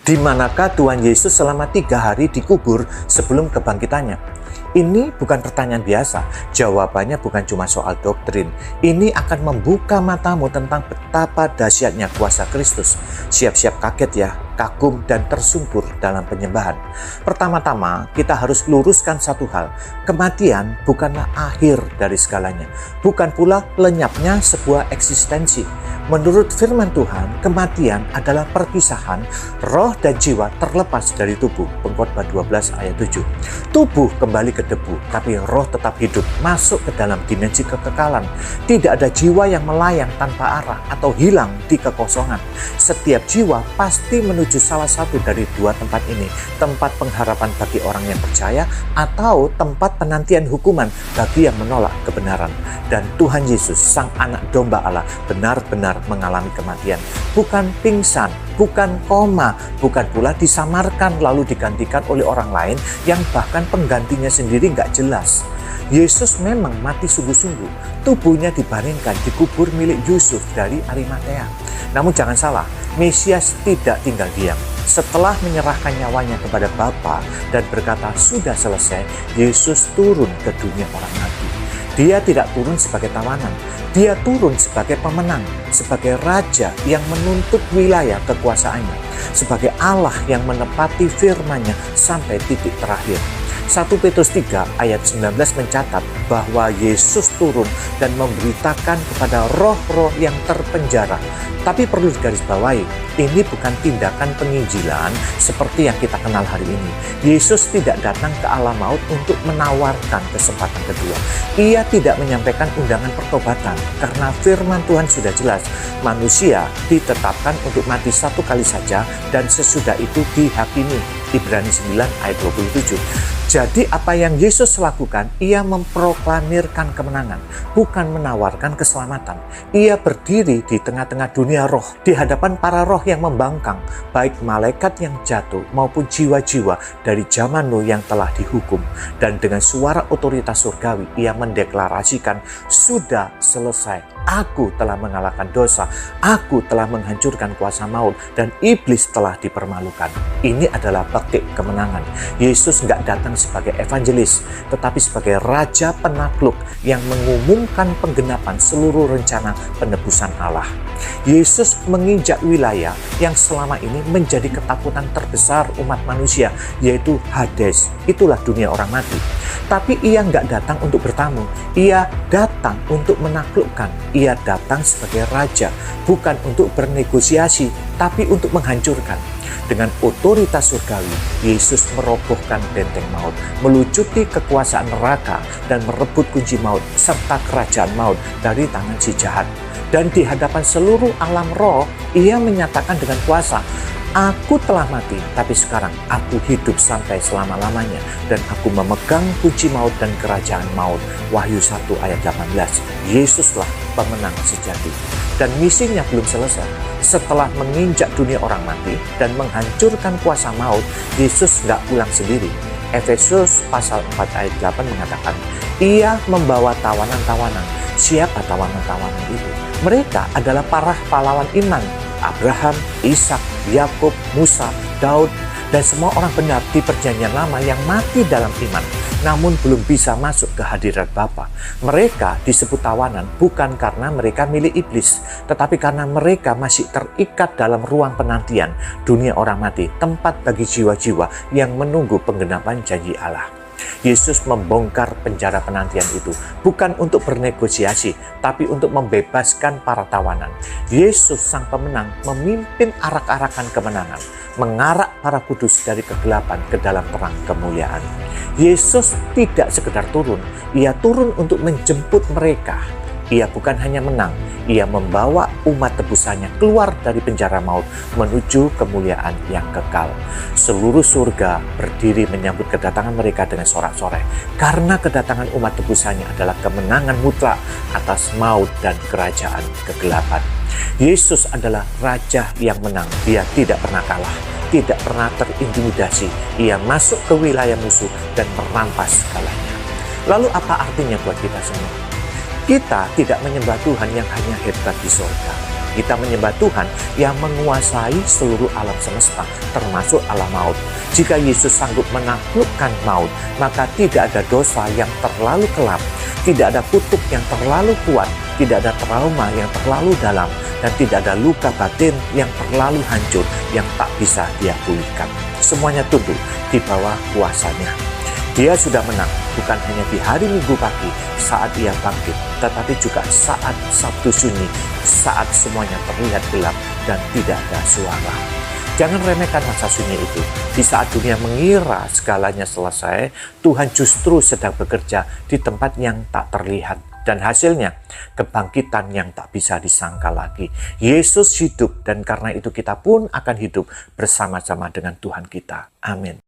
Di manakah Tuhan Yesus selama 3 hari dikubur sebelum kebangkitannya? Ini bukan pertanyaan biasa, jawabannya bukan cuma soal doktrin. Ini akan membuka matamu tentang betapa dahsyatnya kuasa Kristus. Siap-siap kaget ya, kagum dan tersungkur dalam penyembahan. Pertama-tama, kita harus luruskan satu hal. Kematian bukanlah akhir dari segalanya, bukan pula lenyapnya sebuah eksistensi. Menurut firman Tuhan, kematian adalah perpisahan roh dan jiwa terlepas dari tubuh. Pengkhotbah 12 ayat 7. Tubuh kembali ke debu, tapi roh tetap hidup, masuk ke dalam dimensi kekekalan. Tidak ada jiwa yang melayang tanpa arah atau hilang di kekosongan. Setiap jiwa pasti menuju salah satu dari dua tempat ini, tempat pengharapan bagi orang yang percaya atau tempat penantian hukuman bagi yang menolak kebenaran. Dan Tuhan Yesus, Sang Anak Domba Allah, benar-benar mengalami kematian. Bukan pingsan, bukan koma, bukan pula disamarkan lalu digantikan oleh orang lain yang bahkan penggantinya sendiri nggak jelas. Yesus memang mati sungguh-sungguh. Tubuhnya dibaringkan di kubur milik Yusuf dari Arimatea. Namun jangan salah, Mesias tidak tinggal diam. Setelah menyerahkan nyawanya kepada Bapa dan berkata sudah selesai, Yesus turun ke dunia orang mati. Dia tidak turun sebagai tawanan, dia turun sebagai pemenang, sebagai raja yang menuntut wilayah kekuasaannya, sebagai Allah yang menepati firman-Nya sampai titik terakhir. 1 Petrus 3 ayat 19 mencatat bahwa Yesus turun dan memberitakan kepada roh-roh yang terpenjara. Tapi perlu digarisbawahi, ini bukan tindakan penginjilan seperti yang kita kenal hari ini. Yesus tidak datang ke alam maut untuk menawarkan kesempatan kedua. Ia tidak menyampaikan undangan pertobatan karena firman Tuhan sudah jelas. Manusia ditetapkan untuk mati satu kali saja dan sesudah itu dihakimi. Ibrani 9 ayat 27. Jadi apa yang Yesus lakukan, ia memproklamirkan kemenangan, bukan menawarkan keselamatan. Ia berdiri di tengah-tengah dunia roh, di hadapan para roh yang membangkang, baik malaikat yang jatuh maupun jiwa-jiwa dari zaman Nuh yang telah dihukum. Dan dengan suara otoritas surgawi, ia mendeklarasikan, sudah selesai. Aku telah mengalahkan dosa, aku telah menghancurkan kuasa maut, dan iblis telah dipermalukan. Ini adalah petik kemenangan. Yesus nggak datang sebagai evangelis, tetapi sebagai raja penakluk yang mengumumkan penggenapan seluruh rencana penebusan Allah. Yesus menginjak wilayah yang selama ini menjadi ketakutan terbesar umat manusia, yaitu Hades. Itulah dunia orang mati. Tapi ia nggak datang untuk bertamu, ia datang untuk menaklukkan. Ia datang sebagai raja, bukan untuk bernegosiasi, tapi untuk menghancurkan. Dengan otoritas surgawi, Yesus merobohkan benteng maut, melucuti kekuasaan neraka, dan merebut kunci maut serta kerajaan maut dari tangan si jahat. Dan di hadapan seluruh alam roh, ia menyatakan dengan kuasa, aku telah mati, tapi sekarang aku hidup sampai selama-lamanya, dan aku memegang kunci maut dan kerajaan maut. Wahyu 1 ayat 18. Yesuslah pemenang sejati. Dan misinya belum selesai. Setelah menginjak dunia orang mati dan menghancurkan kuasa maut, Yesus nggak pulang sendiri. Efesus pasal 4 ayat 8 mengatakan, ia membawa tawanan-tawanan. Siapa tawanan-tawanan itu? Mereka adalah para pahlawan iman. Abraham, Ishak, Yakub, Musa, Daud, dan semua orang benar di perjanjian lama yang mati dalam iman, namun belum bisa masuk ke hadirat Bapa. Mereka disebut tawanan bukan karena mereka milik iblis, tetapi karena mereka masih terikat dalam ruang penantian, dunia orang mati, tempat bagi jiwa-jiwa yang menunggu penggenapan janji Allah. Yesus membongkar penjara penantian itu, bukan untuk bernegosiasi, tapi untuk membebaskan para tawanan. Yesus sang pemenang memimpin arak-arakan kemenangan, mengarak para kudus dari kegelapan ke dalam terang kemuliaan. Yesus tidak sekedar turun, ia turun untuk menjemput mereka. Ia bukan hanya menang, ia membawa umat tebusannya keluar dari penjara maut menuju kemuliaan yang kekal. Seluruh surga berdiri menyambut kedatangan mereka dengan sorak-sorai, karena kedatangan umat tebusannya adalah kemenangan mutlak atas maut dan kerajaan kegelapan. Yesus adalah raja yang menang, dia tidak pernah kalah, tidak pernah terintimidasi. Ia masuk ke wilayah musuh dan merampas segalanya. Lalu apa artinya buat kita semua? Kita tidak menyembah Tuhan yang hanya hebat di surga. Kita menyembah Tuhan yang menguasai seluruh alam semesta, termasuk alam maut. Jika Yesus sanggup menaklukkan maut, maka tidak ada dosa yang terlalu kelam, tidak ada kutuk yang terlalu kuat, tidak ada trauma yang terlalu dalam, dan tidak ada luka batin yang terlalu hancur yang tak bisa Dia pulihkan. Semuanya tunduk di bawah kuasanya. Dia sudah menang, bukan hanya di hari Minggu pagi saat Ia bangkit, tetapi juga saat Sabtu sunyi, saat semuanya terlihat gelap dan tidak ada suara. Jangan remehkan masa sunyi itu. Di saat dunia mengira segalanya selesai, Tuhan justru sedang bekerja di tempat yang tak terlihat. Dan hasilnya, kebangkitan yang tak bisa disangka lagi. Yesus hidup, dan karena itu kita pun akan hidup bersama-sama dengan Tuhan kita. Amin.